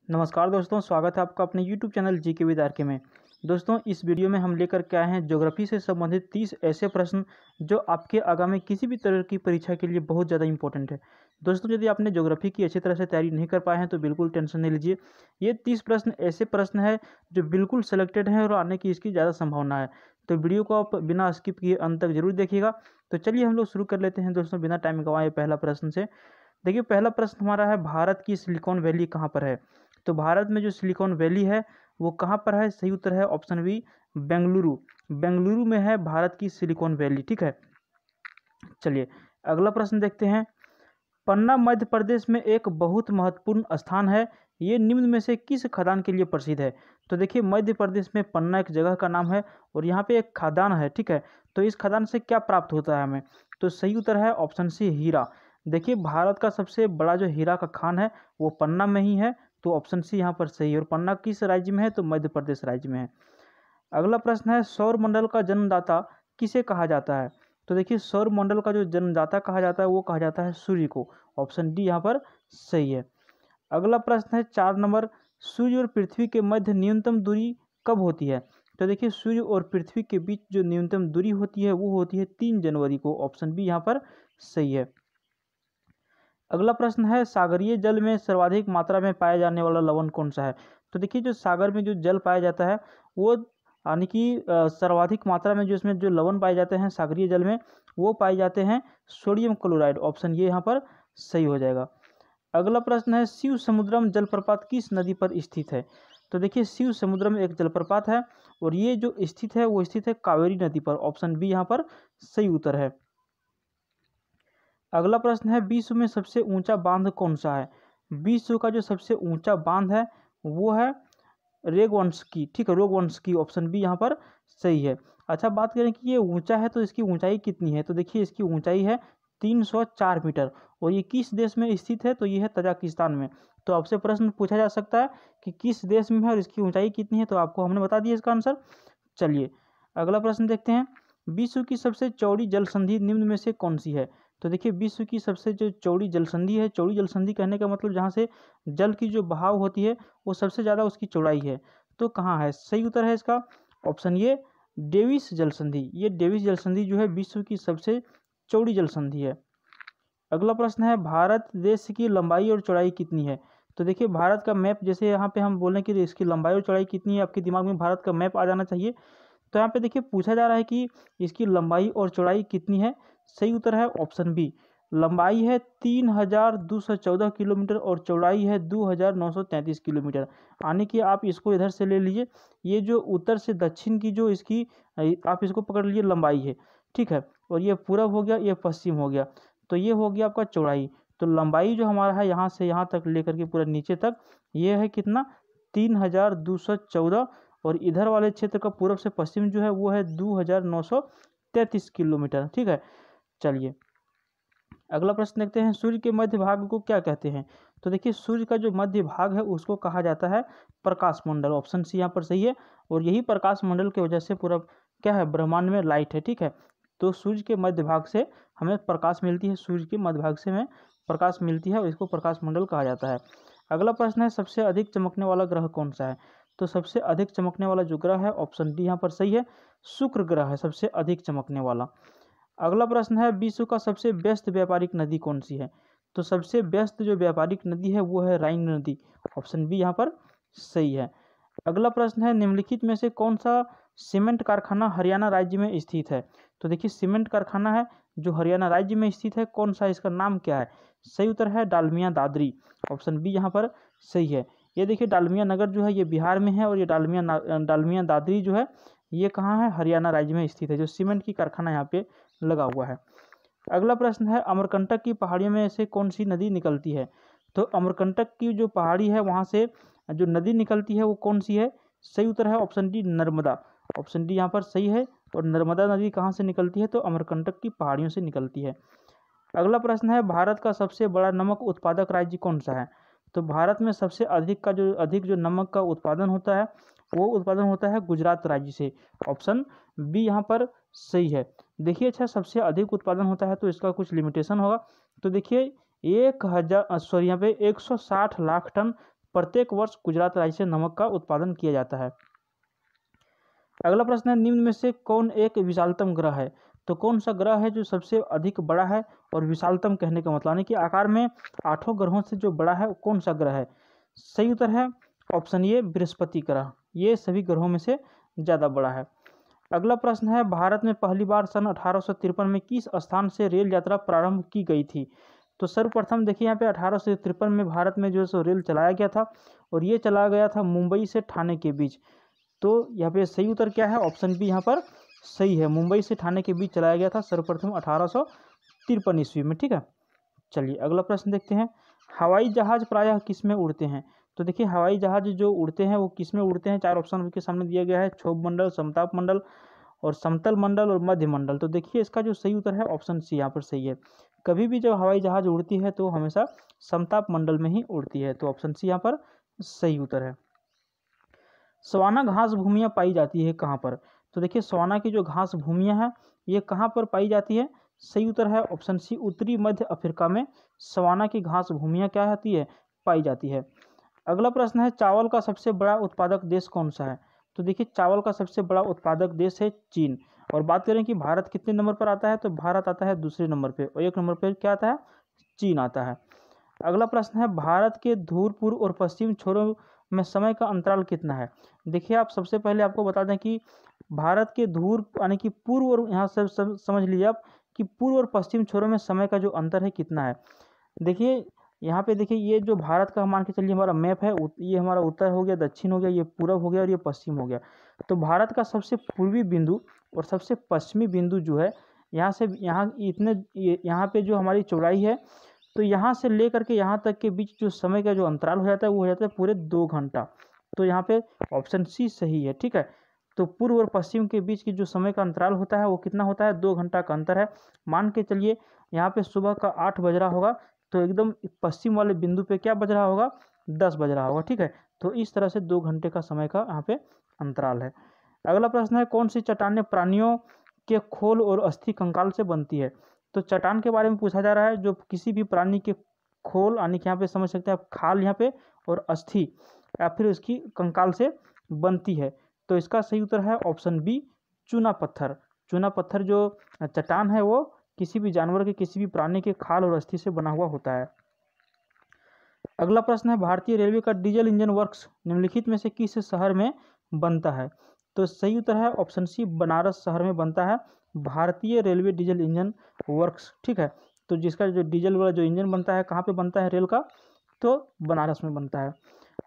नमस्कार दोस्तों, स्वागत है आपका अपने YouTube channel GK with RK में। दोस्तों, इस वीडियो में हम लेकर के आए हैं ज्योग्राफी से संबंधित 30 ऐसे प्रश्न जो आपके आगामी किसी भी तरह की परीक्षा के लिए बहुत ज़्यादा इंपॉर्टेंट है। दोस्तों, यदि आपने ज्योग्राफी की अच्छी तरह से तैयारी नहीं कर पाए हैं तो बिल्कुल टेंशन नहीं लीजिए। ये 30 प्रश्न ऐसे प्रश्न हैं जो बिल्कुल सेलेक्टेड हैं और आने की इसकी ज़्यादा संभावना है। तो वीडियो को आप बिना स्किप किए अंत तक जरूर देखिएगा। तो चलिए हम लोग शुरू कर लेते हैं दोस्तों, बिना टाइम गंवाए पहला प्रश्न से। देखिए, पहला प्रश्न हमारा है, भारत की सिलिकॉन वैली कहाँ पर है? तो भारत में जो सिलिकॉन वैली है वो कहाँ पर है? सही उत्तर है ऑप्शन बी, बेंगलुरु। बेंगलुरु में है भारत की सिलिकॉन वैली। ठीक है, चलिए अगला प्रश्न देखते हैं। पन्ना मध्य प्रदेश में एक बहुत महत्वपूर्ण स्थान है, ये निम्न में से किस खदान के लिए प्रसिद्ध है? तो देखिए, मध्य प्रदेश में पन्ना एक जगह का नाम है और यहाँ पे एक खदान है। ठीक है, तो इस खदान से क्या प्राप्त होता है हमें? तो सही उत्तर है ऑप्शन सी, हीरा। देखिए, भारत का सबसे बड़ा जो हीरा का खान है वो पन्ना में ही है, तो ऑप्शन सी यहाँ पर सही है। और पन्ना किस राज्य में है? तो मध्य प्रदेश राज्य में है। अगला प्रश्न है, सौर मंडल का जन्मदाता किसे कहा जाता है? तो देखिए, सौर मंडल का जो जन्मदाता कहा जाता है वो कहा जाता है सूर्य को। ऑप्शन डी यहाँ पर सही है। अगला प्रश्न है 4 नंबर, सूर्य और पृथ्वी के मध्य न्यूनतम दूरी कब होती है? तो देखिए, सूर्य और पृथ्वी के बीच जो न्यूनतम दूरी होती है वो होती है 3 जनवरी को। ऑप्शन बी यहाँ पर सही है। अगला प्रश्न है, सागरीय जल में सर्वाधिक मात्रा में पाया जाने वाला लवण कौन सा है? तो देखिए, जो सागर में जो जल पाया जाता है वो यानी कि सर्वाधिक मात्रा में जो इसमें जो लवण पाए जाते हैं सागरीय जल में वो पाए जाते हैं सोडियम क्लोराइड। ऑप्शन ये यहाँ पर सही हो जाएगा। अगला प्रश्न है, शिव समुद्रम जलप्रपात किस नदी पर स्थित है? तो देखिए, शिव समुद्रम एक जलप्रपात है और ये जो स्थित है वो स्थित है कावेरी नदी पर। ऑप्शन बी यहाँ पर सही उत्तर है। अगला प्रश्न है, विश्व में सबसे ऊंचा बांध कौन सा है? विश्व का जो सबसे ऊंचा बांध है वो है रेगवंशकी। ठीक है, रोगवंशकी। ऑप्शन बी यहाँ पर सही है। अच्छा, बात करें कि ये ऊंचा है तो इसकी ऊंचाई कितनी है? तो देखिए, इसकी ऊंचाई है 304 मीटर और ये किस देश में स्थित है? तो ये है तजाकिस्तान में। तो आपसे प्रश्न पूछा जा सकता है कि किस देश में है और इसकी ऊंचाई कितनी है, तो आपको हमने बता दिया इसका आंसर। चलिए अगला प्रश्न देखते हैं। विश्व की सबसे चौड़ी जल संधि निम्न में से कौन सी है? तो देखिए, विश्व की सबसे जो चौड़ी जल संधि है, चौड़ी जल संधि कहने का मतलब जहाँ से जल की जो बहाव होती है वो सबसे ज़्यादा उसकी चौड़ाई है, तो कहाँ है? सही उत्तर है इसका ऑप्शन ये, डेविस जल संधि। ये डेविस जल संधि जो है विश्व की सबसे चौड़ी जल संधि है। अगला प्रश्न है, भारत देश की लंबाई और चौड़ाई कितनी है? तो देखिए, भारत का मैप, जैसे यहाँ पे हम बोलें कि इसकी लंबाई और चौड़ाई कितनी है, आपके दिमाग में भारत का मैप आ जाना चाहिए। तो यहाँ पे देखिए, पूछा जा रहा है कि इसकी लंबाई और चौड़ाई कितनी है। सही उत्तर है ऑप्शन बी, लंबाई है 3214 किलोमीटर और चौड़ाई है 2933 किलोमीटर। यानी कि आप इसको इधर से ले लीजिए, ये जो उत्तर से दक्षिण की जो इसकी आप इसको पकड़ लीजिए लंबाई है। ठीक है, और ये पूरब हो गया, ये पश्चिम हो गया, तो ये हो गया आपका चौड़ाई। तो लंबाई जो हमारा है यहाँ से यहाँ तक लेकर के पूरा नीचे तक, ये है कितना? 3214। और इधर वाले क्षेत्र का पूर्व से पश्चिम जो है वो है 2933 किलोमीटर। ठीक है, चलिए अगला प्रश्न देखते हैं। सूर्य के मध्य भाग को क्या कहते हैं? तो देखिए, सूर्य का जो मध्य भाग है उसको कहा जाता है प्रकाश मंडल। ऑप्शन सी यहाँ पर सही है। और यही प्रकाश मंडल की वजह से पूरा क्या है, ब्रह्मांड में लाइट है। ठीक है, तो सूर्य के मध्य भाग से हमें प्रकाश मिलती है, सूर्य के मध्य भाग से हमें प्रकाश मिलती है और इसको प्रकाश मंडल कहा जाता है। अगला प्रश्न है, सबसे अधिक चमकने वाला ग्रह कौन सा है? तो सबसे अधिक चमकने वाला जो ग्रह है, ऑप्शन डी यहाँ पर सही है, शुक्र ग्रह है सबसे अधिक चमकने वाला। अगला प्रश्न है, विश्व का सबसे व्यस्त व्यापारिक नदी कौन सी है? तो सबसे व्यस्त जो व्यापारिक नदी है वो है राइन नदी। ऑप्शन बी यहाँ पर सही है। अगला प्रश्न है, निम्नलिखित में से कौन सा सीमेंट कारखाना हरियाणा राज्य में स्थित है? तो देखिए, सीमेंट कारखाना है जो हरियाणा राज्य में स्थित है, कौन सा, इसका नाम क्या है? सही उत्तर है डालमिया दादरी। ऑप्शन बी यहाँ पर सही है। ये देखिए, डालमिया नगर जो है ये बिहार में है और ये डालमिया दादरी जो है ये कहाँ है? हरियाणा राज्य में स्थित है, जो सीमेंट की कारखाना यहाँ पे लगा हुआ है। अगला प्रश्न है, अमरकंटक की पहाड़ियों में से कौन सी नदी निकलती है? तो अमरकंटक की जो पहाड़ी है वहाँ से जो नदी निकलती है वो कौन सी है? सही उत्तर है option D, Narmada. Option D यहाँ पर सही है। और नर्मदा नदी कहाँ से निकलती है? तो अमरकंटक की पहाड़ियों से निकलती है। अगला प्रश्न है, भारत का सबसे बड़ा नमक उत्पादक राज्य कौन सा है? तो भारत में सबसे अधिक जो नमक का उत्पादन होता है वो उत्पादन होता है गुजरात राज्य से। ऑप्शन बी यहाँ पर सही है। देखिए, अच्छा, सबसे अधिक उत्पादन होता है तो इसका कुछ लिमिटेशन होगा। तो देखिए, 1,000 यहाँ पे 160 लाख टन प्रत्येक वर्ष गुजरात राज्य से नमक का उत्पादन किया जाता है। अगला प्रश्न है, निम्न में से कौन एक विशालतम ग्रह है? तो कौन सा ग्रह है जो सबसे अधिक बड़ा है? और विशालतम कहने का मतलब है कि आकार में 8 ग्रहों से जो बड़ा है वो कौन सा ग्रह है? सही उत्तर है ऑप्शन ए बृहस्पति ग्रह, ये सभी ग्रहों में से ज़्यादा बड़ा है। अगला प्रश्न है, भारत में पहली बार सन 1853 में किस स्थान से रेल यात्रा प्रारंभ की गई थी? तो सर्वप्रथम देखिए यहाँ पे 1853 में भारत में जो है सो रेल चलाया गया था और ये चलाया गया था मुंबई से ठाणे के बीच। तो यहाँ पे सही उत्तर क्या है? ऑप्शन बी यहाँ पर सही है, मुंबई से ठाणे के बीच चलाया गया था सर्वप्रथम 1853 ईस्वी में। ठीक है, चलिए अगला प्रश्न देखते हैं, हवाई जहाज प्रायः किस में उड़ते हैं? तो देखिए हवाई जहाज जो उड़ते हैं वो किस में उड़ते हैं? 4 ऑप्शन के सामने दिया गया है, क्षोभ मंडल, समताप मंडल और समतल मंडल और मध्य मंडल। तो देखिए इसका जो सही उत्तर है ऑप्शन सी यहाँ पर सही है। कभी भी जब हवाई जहाज उड़ती है तो हमेशा समताप मंडल में ही उड़ती है, तो ऑप्शन सी यहाँ पर सही उत्तर है। सवाना घास भूमियाँ पाई जाती है कहाँ पर? तो देखिए सवाना की जो घास भूमियाँ हैं ये कहाँ पर पाई जाती है? सही उत्तर है ऑप्शन सी, उत्तरी मध्य अफ्रीका में सवाना की घास भूमियाँ क्या होती है? पाई जाती है। अगला प्रश्न है, चावल का सबसे बड़ा उत्पादक देश कौन सा है? तो देखिए चावल का सबसे बड़ा उत्पादक देश है चीन। और बात करें कि भारत कितने नंबर पर आता है, तो भारत आता है दूसरे नंबर पे और 1 नंबर पर क्या आता है? चीन आता है। अगला प्रश्न है, भारत के ध्रुव पूर्व और पश्चिम छोरों में समय का अंतराल कितना है? देखिए आप सबसे पहले आपको बता दें कि भारत के ध्रुव यानी कि पूर्व और यहाँ से समझ लीजिए आप कि पूर्व और पश्चिम छोरों में समय का जो अंतर है कितना है। देखिए यहाँ पे देखिए ये जो भारत का मान के चलिए हमारा मैप है, ये हमारा उत्तर हो गया, दक्षिण हो गया, ये पूरब हो गया और ये पश्चिम हो गया। तो भारत का सबसे पूर्वी बिंदु और सबसे पश्चिमी बिंदु जो है यहाँ से यहाँ पे जो हमारी चौड़ाई है, तो यहाँ से लेकर के यहाँ तक के बीच जो समय का जो अंतराल हो जाता है वो हो जाता है पूरे 2 घंटा। तो यहाँ पे ऑप्शन सी सही है। ठीक है, तो पूर्व और पश्चिम के बीच की जो समय का अंतराल होता है वो कितना होता है? 2 घंटा का अंतर है। मान के चलिए यहाँ पे सुबह का 8 बज रहा होगा तो एकदम पश्चिम वाले बिंदु पे क्या बज रहा होगा? 10 बज रहा होगा। ठीक है, तो इस तरह से 2 घंटे का समय का यहाँ पे अंतराल है। अगला प्रश्न है, कौन सी चट्टानें प्राणियों के खोल और अस्थि कंकाल से बनती है? तो चट्टान के बारे में पूछा जा रहा है जो किसी भी प्राणी के खोल यानी कि यहाँ पे समझ सकते हैं आप खाल यहाँ पे और अस्थि या फिर उसकी कंकाल से बनती है। तो इसका सही उत्तर है ऑप्शन बी, चूना पत्थर। चूना पत्थर जो चट्टान है वो किसी भी जानवर के, किसी भी प्राणी के खाल और अस्थि से बना हुआ होता है। अगला प्रश्न है, भारतीय रेलवे का डीजल इंजन वर्क्स निम्नलिखित में से किस शहर में बनता है? तो सही उत्तर है ऑप्शन सी, बनारस शहर में बनता है भारतीय रेलवे डीजल इंजन वर्क्स। ठीक है, तो जिसका जो डीजल वाला जो इंजन बनता है कहाँ पे बनता है रेल का? तो बनारस में बनता है।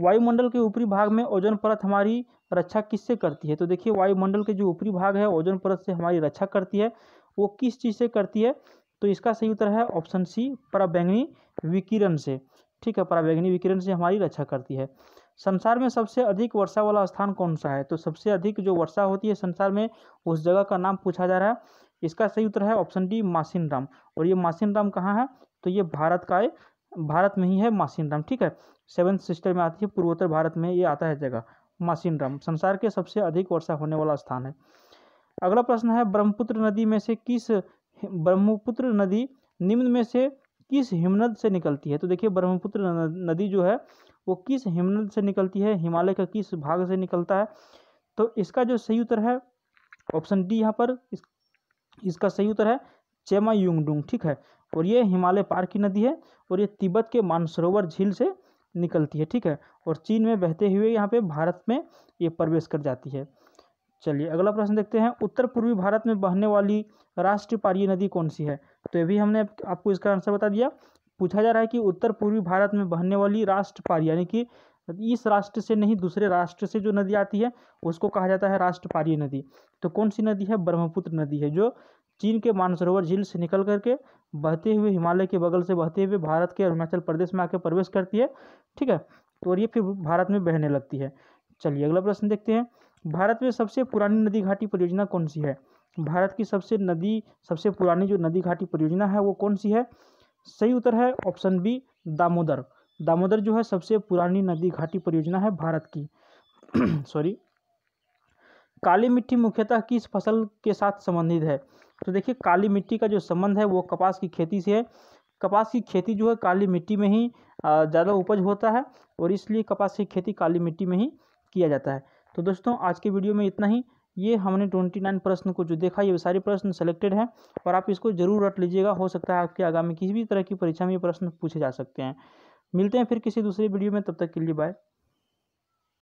वायुमंडल के ऊपरी भाग में ओजोन परत हमारी रक्षा किससे करती है? तो देखिए वायुमंडल के जो ऊपरी भाग है ओजोन परत से हमारी रक्षा करती है, वो किस चीज़ से करती है? तो इसका सही उत्तर है ऑप्शन सी, पराबैंगनी विकिरण से। ठीक है, पराबैंगनी विकिरण से हमारी रक्षा करती है। संसार में सबसे अधिक वर्षा वाला स्थान कौन सा है? तो सबसे अधिक जो वर्षा होती है संसार में उस जगह का नाम पूछा जा रहा है। इसका सही उत्तर है ऑप्शन डी, मासिनराम। और ये मासिनराम कहाँ है? तो ये भारत में ही है मासिनराम। ठीक है, 7 सिस्टर में आती है, पूर्वोत्तर भारत में ये आता है जगह मासिनराम, संसार के सबसे अधिक वर्षा होने वाला स्थान है। अगला प्रश्न है, ब्रह्मपुत्र नदी निम्न में से किस हिमनद से निकलती है? तो देखिए ब्रह्मपुत्र नदी जो है वो किस हिमनद से निकलती है? हिमालय का किस भाग से निकलता है? तो इसका जो सही उत्तर है ऑप्शन डी, यहाँ पर इसका सही उत्तर है चेमायुंगडुंग। ठीक है, और ये हिमालय पार की नदी है और ये तिब्बत के मानसरोवर झील से निकलती है। ठीक है, और चीन में बहते हुए यहाँ पे भारत में ये प्रवेश कर जाती है। चलिए अगला प्रश्न देखते हैं, उत्तर पूर्वी भारत में बहने वाली राष्ट्रपारीय नदी कौन सी है? तो ये भी हमने आपको इसका आंसर बता दिया। पूछा जा रहा है कि उत्तर पूर्वी भारत में बहने वाली राष्ट्रपारीय यानी कि इस राष्ट्र से नहीं दूसरे राष्ट्र से जो नदी आती है उसको कहा जाता है राष्ट्रपारीय नदी। तो कौन सी नदी है? ब्रह्मपुत्र नदी है, जो चीन के मानसरोवर झील से निकल करके बहते हुए हिमालय के बगल से बहते हुए भारत के अरुणाचल प्रदेश में आके प्रवेश करती है। ठीक है, तो ये फिर भारत में बहने लगती है। चलिए अगला प्रश्न देखते हैं, भारत में सबसे पुरानी नदी घाटी परियोजना कौन सी है? भारत की सबसे पुरानी जो नदी घाटी परियोजना है वो कौन सी है? सही उत्तर है ऑप्शन बी, दामोदर। दामोदर जो है सबसे पुरानी नदी घाटी परियोजना है भारत की। सॉरी। काली मिट्टी मुख्यतः किस फसल के साथ संबंधित है? तो देखिए काली मिट्टी का जो संबंध है वो कपास की खेती से है। कपास की खेती जो है काली मिट्टी में ही ज़्यादा उपज होता है और इसलिए कपास की खेती काली मिट्टी में ही किया जाता है। तो दोस्तों आज के वीडियो में इतना ही। ये हमने 29 प्रश्न को जो देखा, ये सारे प्रश्न सेलेक्टेड हैं और आप इसको जरूर रट लीजिएगा। हो सकता है आपके आगामी किसी भी तरह की परीक्षा में ये प्रश्न पूछे जा सकते हैं। मिलते हैं फिर किसी दूसरे वीडियो में, तब तक के लिए बाय।